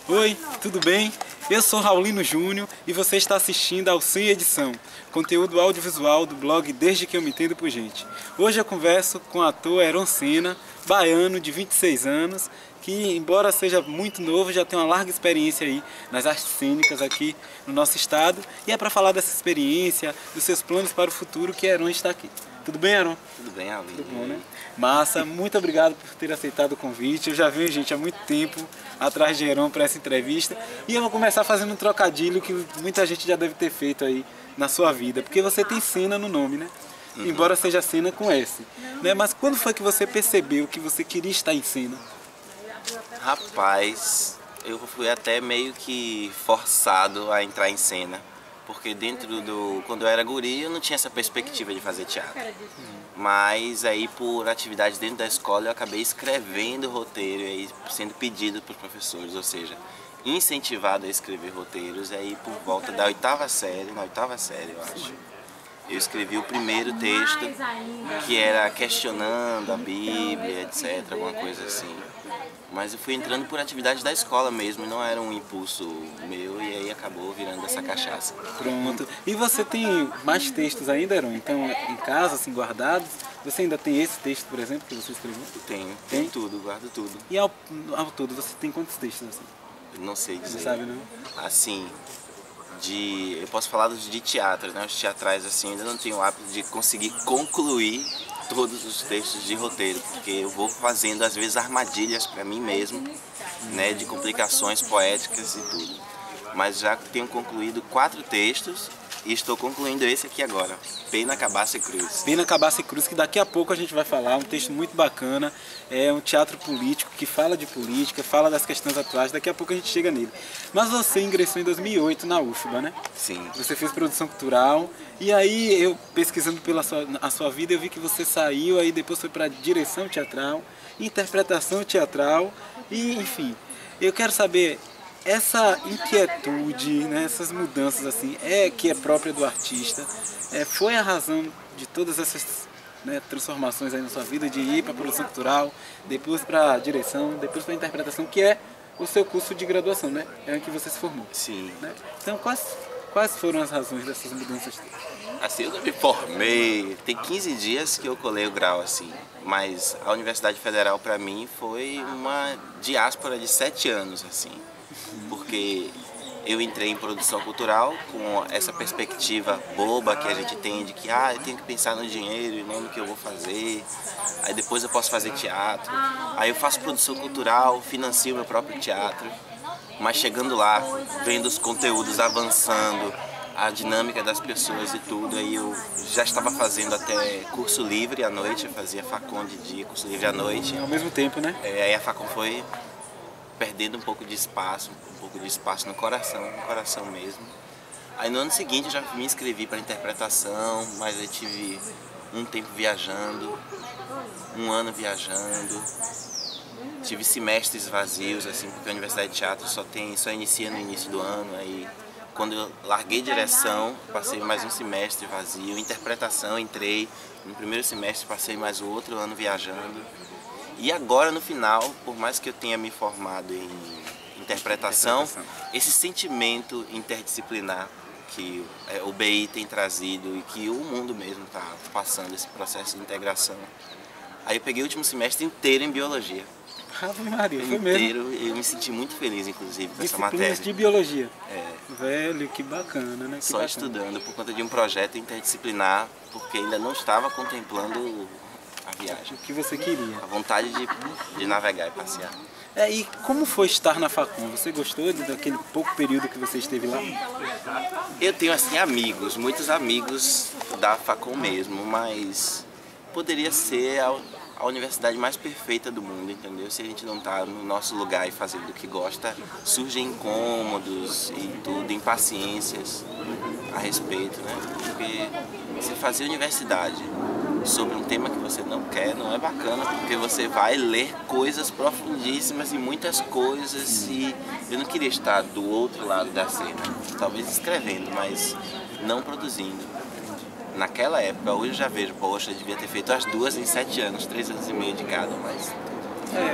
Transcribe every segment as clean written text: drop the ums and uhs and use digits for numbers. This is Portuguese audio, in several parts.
Oi, tudo bem? Eu sou Raulino Júnior e você está assistindo ao Sem Edição, conteúdo audiovisual do blog Desde Que Eu Me Entendo por Gente. Hoje eu converso com o ator Heron Senna, baiano de 26 anos, que embora seja muito novo, já tem uma larga experiência aí nas artes cênicas aqui no nosso estado. E é para falar dessa experiência, dos seus planos para o futuro que Heron está aqui. Tudo bem, Heron? Tudo bem, Aline. Tudo bom, né? Massa, muito obrigado por ter aceitado o convite. Eu já venho, gente, há muito tempo atrás de Heron para essa entrevista. E eu vou começar fazendo um trocadilho que muita gente já deve ter feito aí na sua vida. Porque você tem Senna no nome, né? Embora seja Senna com S. Né? Mas quando foi que você percebeu que você queria estar em cena? Rapaz, eu fui até meio que forçado a entrar em cena. Porque quando eu era guri, eu não tinha essa perspectiva de fazer teatro. Mas aí, por atividades dentro da escola, eu acabei escrevendo roteiro e aí sendo pedido para os professores, ou seja, incentivado a escrever roteiros. E aí, por volta da oitava série, eu acho, eu escrevi o primeiro texto, que era questionando a Bíblia, etc., alguma coisa assim. Mas eu fui entrando por atividades da escola mesmo, não era um impulso meu, e aí acabou virando essa cachaça. Pronto. E você tem mais textos ainda, Heron? Então, em casa, assim, guardados? Você ainda tem esse texto, por exemplo, que você escreveu? Tenho tudo, guardo tudo. E ao todo, você tem quantos textos, assim? Eu não sei dizer. Você sabe, não? Assim, eu posso falar de teatro, né? Os teatrais, assim, ainda não tenho o hábito de conseguir concluir todos os textos de roteiro, porque eu vou fazendo às vezes armadilhas para mim mesmo, né, de complicações poéticas e tudo. Mas já tenho concluído 4 textos e estou concluindo esse aqui agora, Pena, Cabaça e Cruz. Pena, Cabaça e Cruz, que daqui a pouco a gente vai falar, um texto muito bacana, é um teatro político que fala de política, fala das questões atuais, daqui a pouco a gente chega nele. Mas você ingressou em 2008 na UFBA, né? Sim. Você fez produção cultural, e aí eu pesquisando pela a sua vida, eu vi que você saiu, aí depois foi para direção teatral, interpretação teatral, e enfim, eu quero saber, essa inquietude, né, essas mudanças assim, que é própria do artista, foi a razão de todas essas, né, transformações aí na sua vida, de ir para a produção cultural, depois para a direção, depois para a interpretação, que é o seu curso de graduação, né? É em que você se formou. Sim. Né? Então, quais foram as razões dessas mudanças? Assim, eu não me formei, tem 15 dias que eu colei o grau, assim, mas a Universidade Federal para mim foi uma diáspora de 7 anos, assim. Porque eu entrei em produção cultural com essa perspectiva boba que a gente tem de que eu tenho que pensar no dinheiro e não no que eu vou fazer, aí depois eu posso fazer teatro, aí eu faço produção cultural, financio meu próprio teatro, mas chegando lá, vendo os conteúdos avançando, a dinâmica das pessoas e tudo, aí eu já estava fazendo até curso livre à noite, eu fazia Facom de dia, curso livre à noite. Ao mesmo tempo, né? Aí a Facom foi perdendo um pouco de espaço no coração mesmo. Aí no ano seguinte eu já me inscrevi para interpretação, mas eu tive um tempo viajando, um ano viajando, tive semestres vazios, assim, porque a Universidade de Teatro só inicia no início do ano, aí quando eu larguei direção, passei mais um semestre vazio, interpretação, entrei no primeiro semestre, passei mais o outro ano viajando. E agora, no final, por mais que eu tenha me formado em interpretação, esse sentimento interdisciplinar que o BI tem trazido e que o mundo mesmo está passando, esse processo de integração. Aí eu peguei o último semestre inteiro em biologia. Ave Maria, foi inteiro, mesmo? Eu me senti muito feliz, inclusive, com essa Disciplinas matéria. de biologia. É. Velho, que bacana, né? Que Só bacana. estudando por conta de um projeto interdisciplinar, porque ainda não estava contemplando a viagem. O que você queria. A vontade de navegar e passear. E como foi estar na Facom? Você gostou daquele pouco período que você esteve lá? Eu tenho, assim, muitos amigos da Facom mesmo, mas poderia ser a universidade mais perfeita do mundo, entendeu? Se a gente não está no nosso lugar e fazendo o que gosta, surgem incômodos e tudo, impaciências a respeito, né? Porque você fazer universidade sobre um tema que você não quer não é bacana, porque você vai ler coisas profundíssimas e muitas coisas, e eu não queria estar do outro lado da cena, talvez escrevendo, mas não produzindo. Naquela época, hoje eu já vejo, poxa, eu devia ter feito as duas em 7 anos, 3 anos e meio de cada, mas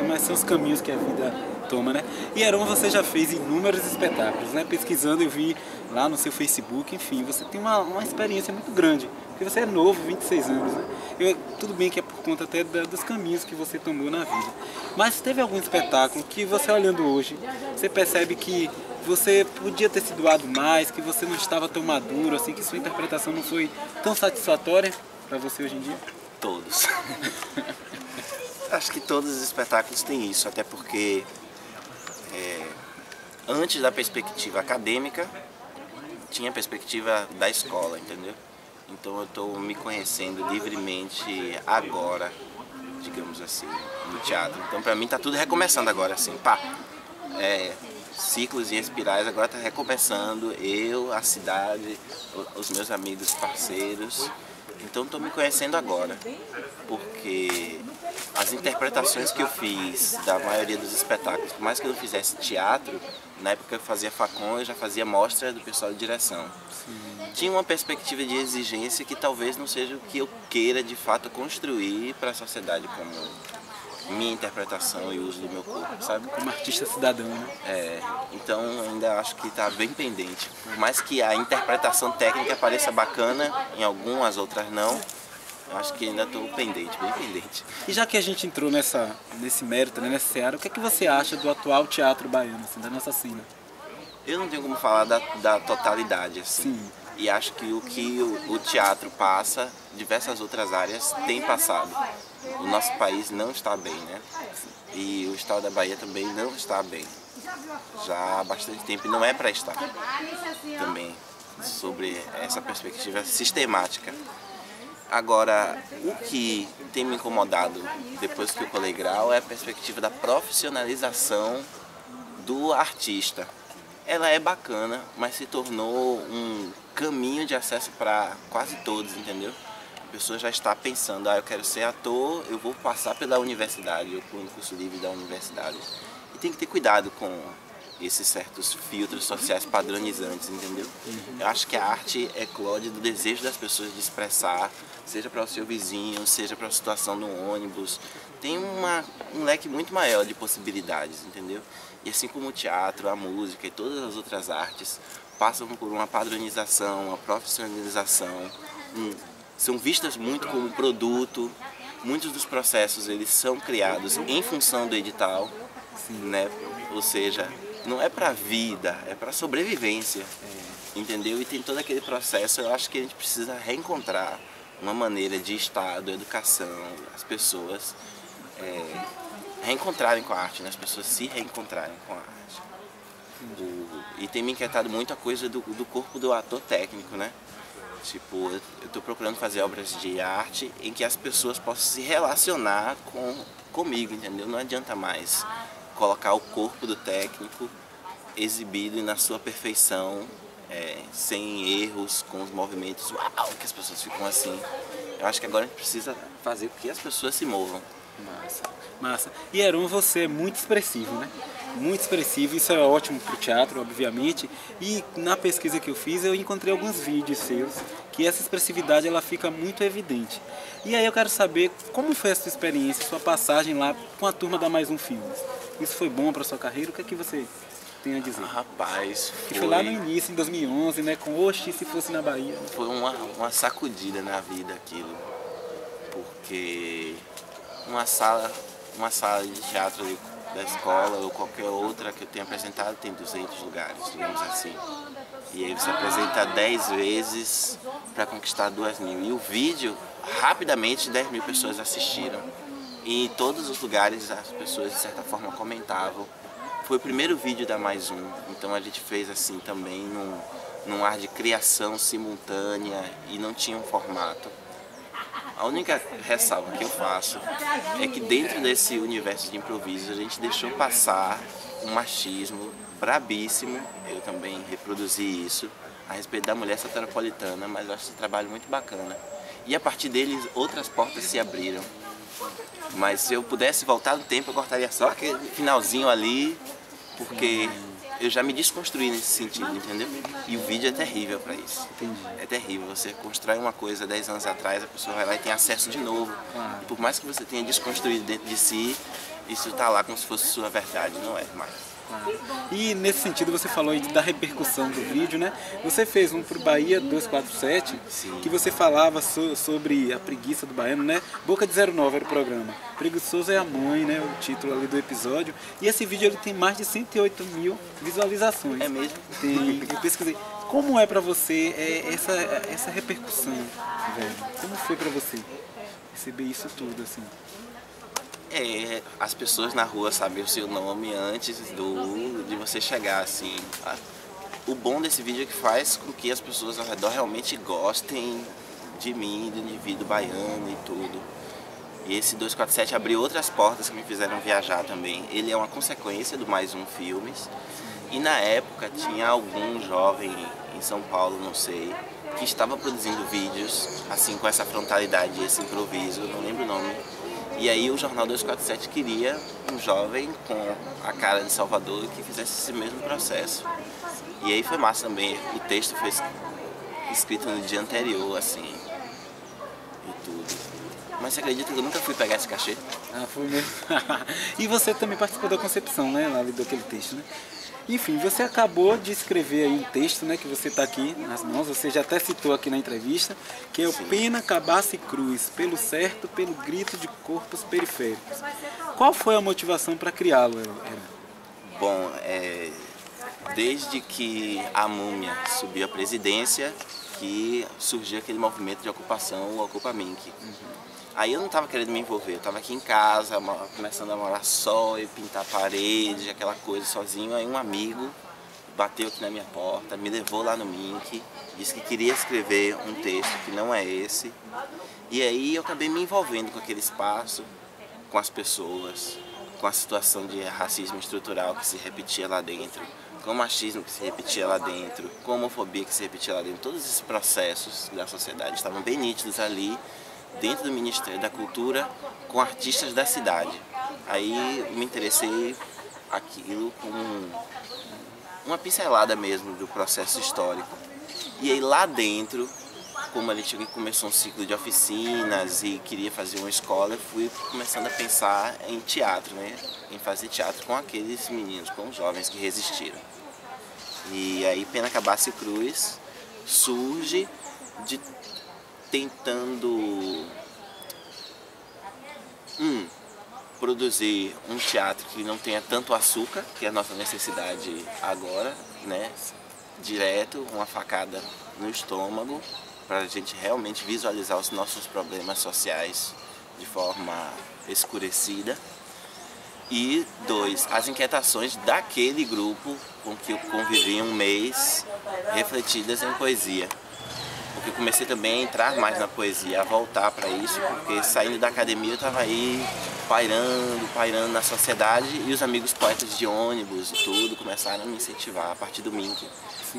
Mas são os caminhos que a vida toma, né? E Heron, você já fez inúmeros espetáculos, né? Pesquisando eu vi lá no seu Facebook, enfim, você tem uma experiência muito grande, porque você é novo, 26 anos, né? Tudo bem que é por conta até dos caminhos que você tomou na vida. Mas teve algum espetáculo que você olhando hoje, você percebe que você podia ter se doado mais, que você não estava tão maduro, assim, que sua interpretação não foi tão satisfatória para você hoje em dia? Todos. Acho que todos os espetáculos têm isso, até porque antes da perspectiva acadêmica, tinha a perspectiva da escola, entendeu? Então eu estou me conhecendo livremente agora, digamos assim, no teatro. Então para mim está tudo recomeçando agora, assim, pá. Ciclos e espirais agora está recomeçando, eu, a cidade, os meus amigos, parceiros. Então estou me conhecendo agora, porque as interpretações que eu fiz da maioria dos espetáculos, por mais que eu não fizesse teatro, na época que eu fazia Facom, eu já fazia mostra do pessoal de direção. Sim. Tinha uma perspectiva de exigência que talvez não seja o que eu queira de fato construir para a sociedade como minha interpretação e uso do meu corpo, sabe? Como artista cidadão, né? Então ainda acho que está bem pendente. Por mais que a interpretação técnica pareça bacana, em algumas, outras não, eu acho que ainda estou pendente, bem pendente. E já que a gente entrou nesse mérito, né, nessa seara, o que é que você acha do atual teatro baiano, assim, da nossa cena? Eu não tenho como falar da totalidade, assim. Sim. E acho que o teatro passa, diversas outras áreas têm passado. O nosso país não está bem, né? E o estado da Bahia também não está bem. Já há bastante tempo e não é para estar também, sobre essa perspectiva sistemática. Agora, o que tem me incomodado depois que eu colei grau é a perspectiva da profissionalização do artista. Ela é bacana, mas se tornou um caminho de acesso para quase todos, entendeu? A pessoa já está pensando, eu quero ser ator, eu vou passar pela universidade, ou por um curso livre da universidade. E tem que ter cuidado com esses certos filtros sociais padronizantes, entendeu? Eu acho que a arte eclode do desejo das pessoas de expressar, seja para o seu vizinho, seja para a situação no ônibus. Tem um leque muito maior de possibilidades, entendeu? E assim como o teatro, a música e todas as outras artes passam por uma padronização, uma profissionalização, são vistas muito como produto. Muitos dos processos eles são criados em função do edital, né? Ou seja, não é para vida, é para sobrevivência, entendeu? E tem todo aquele processo. Eu acho que a gente precisa reencontrar uma maneira de Estado, educação, as pessoas reencontrarem com a arte, né? As pessoas se reencontrarem com a arte. E tem me inquietado muito a coisa do corpo do ator técnico, né? Tipo, eu estou procurando fazer obras de arte em que as pessoas possam se relacionar comigo, entendeu? Não adianta mais colocar o corpo do técnico exibido na sua perfeição, sem erros, com os movimentos, uau, que as pessoas ficam assim. Eu acho que agora a gente precisa fazer com que as pessoas se movam. Massa, massa. E Heron, você é muito expressivo, né? Muito expressivo, isso é ótimo para o teatro, obviamente. E na pesquisa que eu fiz, eu encontrei alguns vídeos seus que essa expressividade ela fica muito evidente. E aí eu quero saber como foi a sua experiência, sua passagem lá com a turma da Mais Um Filmes. Isso foi bom para sua carreira? O que é que você tem a dizer? Rapaz, foi lá no início, em 2011, né? Com Oxi, se fosse na Bahia. Foi uma sacudida na vida aquilo, porque uma sala de teatro da escola ou qualquer outra que eu tenha apresentado tem 200 lugares, digamos assim. E aí você apresenta 10 vezes para conquistar 2.000. E o vídeo, rapidamente 10.000 pessoas assistiram. E em todos os lugares as pessoas de certa forma comentavam. Foi o primeiro vídeo da Mais Um, então a gente fez assim também num ar de criação simultânea e não tinha um formato. A única ressalva que eu faço é que dentro desse universo de improviso a gente deixou passar um machismo brabíssimo, eu também reproduzi isso, a respeito da mulher soteropolitana, mas eu acho esse trabalho muito bacana. E a partir deles outras portas se abriram. Mas se eu pudesse voltar no tempo eu cortaria só aquele finalzinho ali, porque eu já me desconstruí nesse sentido, entendeu? E o vídeo é terrível para isso. Entendi. É terrível. Você constrói uma coisa 10 anos atrás, a pessoa vai lá e tem acesso de novo. E por mais que você tenha desconstruído dentro de si, isso tá lá como se fosse sua verdade, não é mais. E nesse sentido você falou aí da repercussão do vídeo, né? Você fez um pro Bahia 247, Sim. que você falava sobre a preguiça do baiano, né? Boca de 09 era o programa. Preguiçoso é a mãe, né? O título ali do episódio. E esse vídeo ele tem mais de 108 mil visualizações. É mesmo? Tem, eu pesquisei. Como é pra você essa repercussão, velho? Como foi pra você receber isso tudo, assim? As pessoas na rua sabem o seu nome antes de você chegar, assim. O bom desse vídeo é que faz com que as pessoas ao redor realmente gostem de mim, do indivíduo baiano e tudo. E esse 247 abriu outras portas que me fizeram viajar também. Ele é uma consequência do Mais Um Filmes. E na época tinha algum jovem em São Paulo, não sei, que estava produzindo vídeos, assim, com essa frontalidade, esse improviso, não lembro o nome. E aí o Jornal 247 queria um jovem com a cara de Salvador que fizesse esse mesmo processo. E aí foi massa também, o texto foi escrito no dia anterior, assim, e tudo. Mas você acredita que eu nunca fui pegar esse cachê? Ah, foi mesmo. E você também participou da concepção, né, lá daquele texto, né? Enfim, você acabou de escrever aí um texto, né, que você está aqui nas mãos, você já até citou aqui na entrevista, que é o Pena, Cabaça e Cruz, pelo certo, pelo grito de corpos periféricos. Qual foi a motivação para criá-lo, Heron? Bom, desde que a Múmia subiu à presidência, que surgiu aquele movimento de ocupação, o Ocupa Mink. Aí eu não estava querendo me envolver, eu estava aqui em casa, começando a morar só e pintar parede, aquela coisa sozinho. Aí um amigo bateu aqui na minha porta, me levou lá no Mink, disse que queria escrever um texto que não é esse. E aí eu acabei me envolvendo com aquele espaço, com as pessoas, com a situação de racismo estrutural que se repetia lá dentro, com o machismo que se repetia lá dentro, com a homofobia que se repetia lá dentro. Todos esses processos da sociedade estavam bem nítidos ali, dentro do Ministério da Cultura, com artistas da cidade. Aí me interessei aquilo com uma pincelada mesmo do processo histórico. E aí lá dentro, como a gente começou um ciclo de oficinas e queria fazer uma escola, eu fui começando a pensar em teatro, né? Em fazer teatro com aqueles meninos, com os jovens que resistiram. E aí Pena, Cabaça e Cruz surge de tentando produzir um teatro que não tenha tanto açúcar, que é a nossa necessidade agora, né? Direto, uma facada no estômago, para a gente realmente visualizar os nossos problemas sociais de forma escurecida. E 2, as inquietações daquele grupo com que eu convivi um mês, refletidas em poesia. Porque eu comecei também a entrar mais na poesia, a voltar para isso, porque saindo da academia eu estava aí pairando na sociedade, e os amigos poetas de ônibus e tudo começaram a me incentivar a partir do Mink.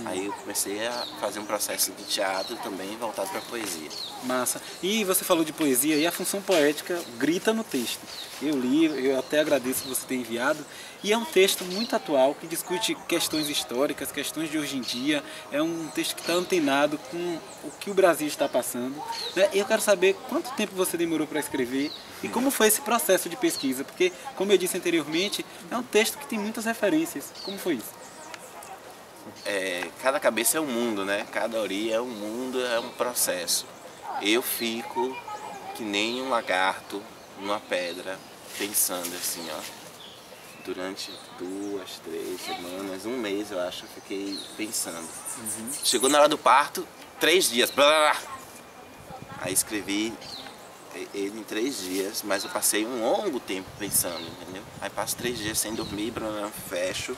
Aí eu comecei a fazer um processo de teatro também voltado para a poesia. Massa. E você falou de poesia e a função poética grita no texto. Eu li, eu até agradeço que você ter enviado. E é um texto muito atual, que discute questões históricas, questões de hoje em dia. É um texto que está antenado com o que o Brasil está passando. E eu quero saber quanto tempo você demorou para escrever e como foi esse processo de pesquisa. Porque, como eu disse anteriormente, é um texto que tem muitas referências. Como foi isso? Cada cabeça é um mundo, né? Cada orelha é um mundo, é um processo. Eu fico que nem um lagarto numa pedra, pensando assim, ó. Durante 2, 3 semanas, um mês eu acho, eu fiquei pensando. Chegou na hora do parto, 3 dias. Blá, blá, blá. Aí escrevi ele em 3 dias, mas eu passei um longo tempo pensando, entendeu? Aí passo 3 dias sem dormir, blá, blá, fecho.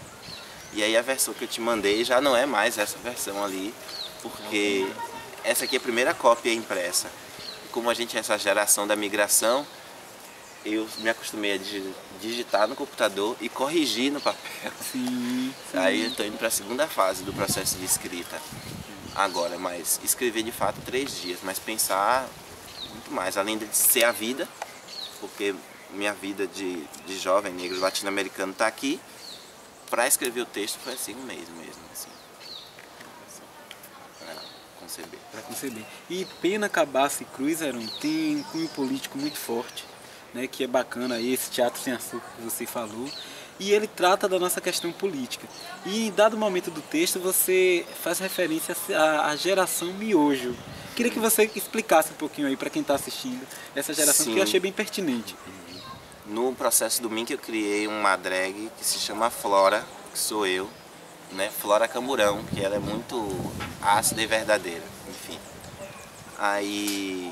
E aí a versão que eu te mandei já não é mais essa versão ali, porque essa aqui é a primeira cópia impressa. Como a gente é essa geração da migração, eu me acostumei a digitar no computador e corrigir no papel. Sim. Aí eu estou indo para a segunda fase do processo de escrita agora, mas escrever de fato 3 dias, mas pensar muito mais, além de ser a vida, porque minha vida de jovem negro latino-americano está aqui. Para escrever o texto foi assim um mês mesmo, assim, para conceber. Para conceber. E Pena, Cabaça e Cruz tem um cunho político muito forte. né, que é bacana aí, esse Teatro Sem Açúcar que você falou. E ele trata da nossa questão política. E em dado momento do texto você faz referência à geração miojo. Queria que você explicasse um pouquinho aí para quem está assistindo essa geração, Sim. que eu achei bem pertinente. No processo do Mink eu criei uma drag que se chama Flora, que sou eu, né? Flora Camburão, que ela é muito ácida e verdadeira, enfim. Aí,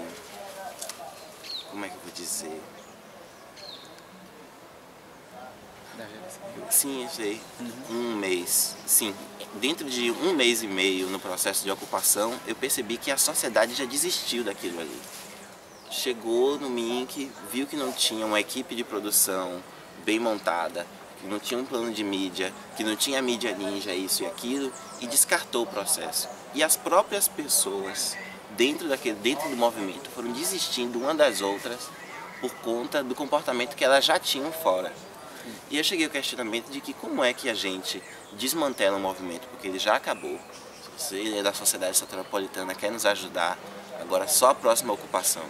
como é que eu vou dizer? Sim, eu sei. Um mês. Sim, dentro de um mês e meio no processo de ocupação, eu percebi que a sociedade já desistiu daquilo ali. Chegou no Mink, viu que não tinha uma equipe de produção bem montada, que não tinha um plano de mídia, que não tinha mídia ninja, isso e aquilo, e descartou o processo. E as próprias pessoas dentro do movimento foram desistindo uma das outras por conta do comportamento que elas já tinham fora. E eu cheguei ao questionamento de que como é que a gente desmantela um movimento, porque ele já acabou. Se você é da sociedade soteropolitana, quer nos ajudar, agora só a próxima ocupação.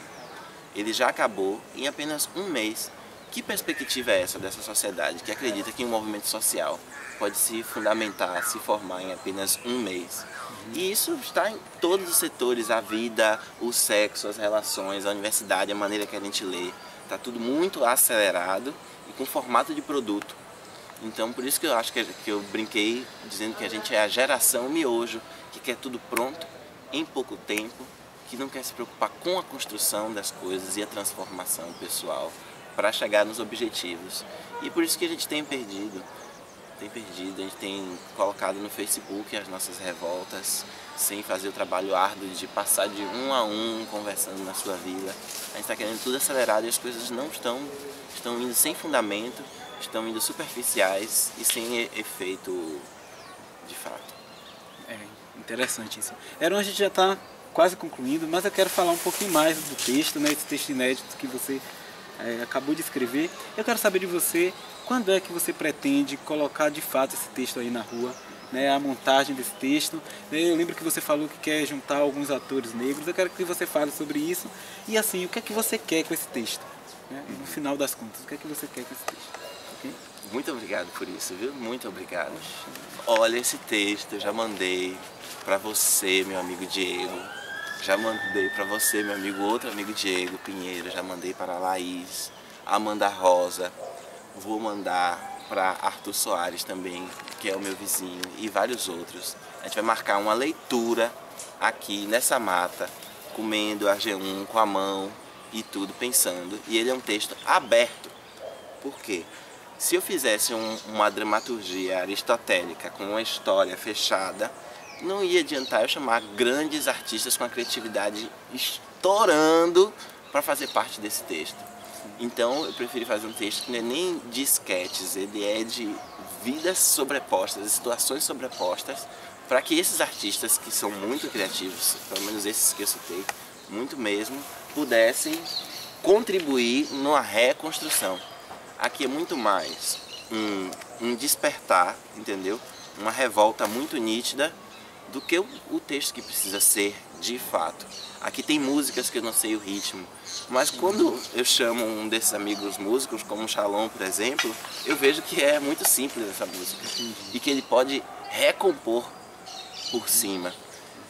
Ele já acabou em apenas um mês. Que perspectiva é essa dessa sociedade que acredita que um movimento social pode se fundamentar, se formar em apenas um mês? E isso está em todos os setores, a vida, o sexo, as relações, a universidade, a maneira que a gente lê. Está tudo muito acelerado e com formato de produto. Então por isso que eu acho que eu brinquei dizendo que a gente é a geração miojo, que quer tudo pronto, em pouco tempo, que não quer se preocupar com a construção das coisas e a transformação pessoal para chegar nos objetivos. E por isso que a gente tem perdido, a gente tem colocado no Facebook as nossas revoltas, sem fazer o trabalho árduo de passar de um a um, conversando na sua vila. A gente está querendo tudo acelerado e as coisas não estão indo sem fundamento, estão indo superficiais e sem efeito de fato. É interessante isso. Eron, a gente já está quase concluindo, mas eu quero falar um pouquinho mais do texto, né, esse texto inédito que você acabou de escrever. Eu quero saber de você, quando é que você pretende colocar de fato esse texto aí na rua, né, a montagem desse texto. Eu lembro que você falou que quer juntar alguns atores negros, eu quero que você fale sobre isso. E assim, o que é que você quer com esse texto? Né? No final das contas, o que é que você quer com esse texto? Okay? Muito obrigado por isso, viu? Muito obrigado. Olha, esse texto eu já mandei para você, meu amigo Diego. Já mandei para você, meu amigo, outro amigo Diego Pinheiro. Já mandei para a Laís, Amanda Rosa. Vou mandar para Arthur Soares também, que é o meu vizinho, e vários outros. A gente vai marcar uma leitura aqui nessa mata, comendo AG1 com a mão e tudo, pensando. E ele é um texto aberto. Por quê? Se eu fizesse uma dramaturgia aristotélica com uma história fechada, não ia adiantar eu chamar grandes artistas com a criatividade estourando para fazer parte desse texto. Então eu preferi fazer um texto que não é nem de esquetes, ele é de vidas sobrepostas, de situações sobrepostas, para que esses artistas que são muito criativos, pelo menos esses que eu citei, muito mesmo, pudessem contribuir numa reconstrução. Aqui é muito mais um despertar, entendeu? Uma revolta muito nítida do que o texto que precisa ser de fato. Aqui tem músicas que eu não sei o ritmo, mas quando eu chamo um desses amigos músicos, como o Shalom, por exemplo, eu vejo que é muito simples essa música e que ele pode recompor por cima.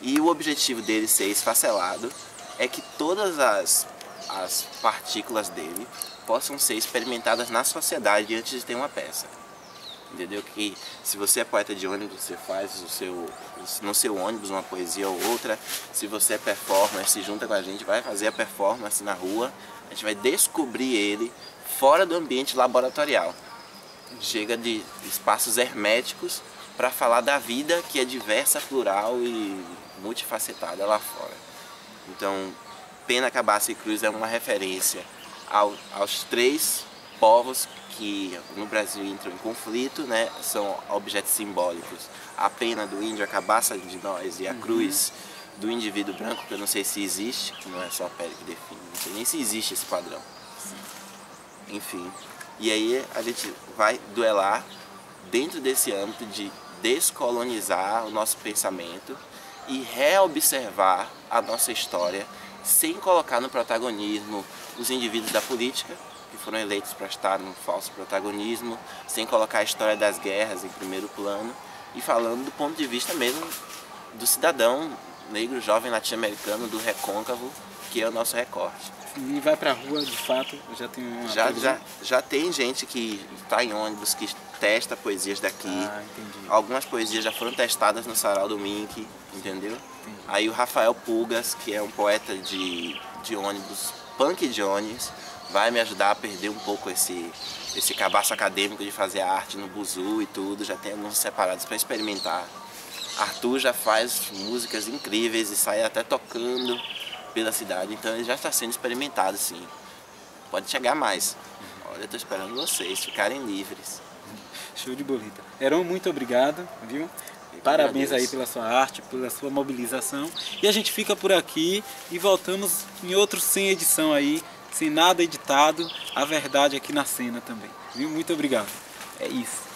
E o objetivo dele ser esfacelado é que todas as partículas dele possam ser experimentadas na sociedade antes de ter uma peça. Entendeu? Que se você é poeta de ônibus, você faz no seu ônibus uma poesia ou outra. Se você é performer, se junta com a gente, vai fazer a performance na rua. A gente vai descobrir ele fora do ambiente laboratorial. Chega de espaços herméticos para falar da vida que é diversa, plural e multifacetada lá fora. Então, Pena, Cabaça e Cruz é uma referência aos três povos que no Brasil entram em conflito, né? São objetos simbólicos. A pena do índio, a cabaça de nós, e a cruz do indivíduo branco, que eu não sei se existe, que não é só a pele que define, não sei nem se existe esse padrão. Enfim, e aí a gente vai duelar dentro desse âmbito de descolonizar o nosso pensamento e reobservar a nossa história sem colocar no protagonismo os indivíduos da política, que foram eleitos para estar num falso protagonismo, sem colocar a história das guerras em primeiro plano e falando do ponto de vista mesmo do cidadão negro, jovem latino-americano, do recôncavo, que é o nosso recorte. E vai pra rua, de fato, já tem uma... Já tem gente que está em ônibus, que testa poesias daqui. Ah, entendi. Algumas poesias já foram testadas no Sarau do Mink, entendeu? Entendi. Aí o Rafael Pulgas, que é um poeta de ônibus, punk de ônibus, vai me ajudar a perder um pouco esse cabaço acadêmico de fazer arte no buzu e tudo. Já tem alguns separados para experimentar. Arthur já faz músicas incríveis e sai até tocando pela cidade, então ele já está sendo experimentado, sim. Pode chegar mais. Olha, eu estou esperando vocês ficarem livres. Show de bolita. Heron, muito obrigado, viu? Parabéns aí pela sua arte, pela sua mobilização. E a gente fica por aqui e voltamos em outro sem edição aí, sem nada editado, a verdade aqui na cena também. Viu? Muito obrigado. É isso.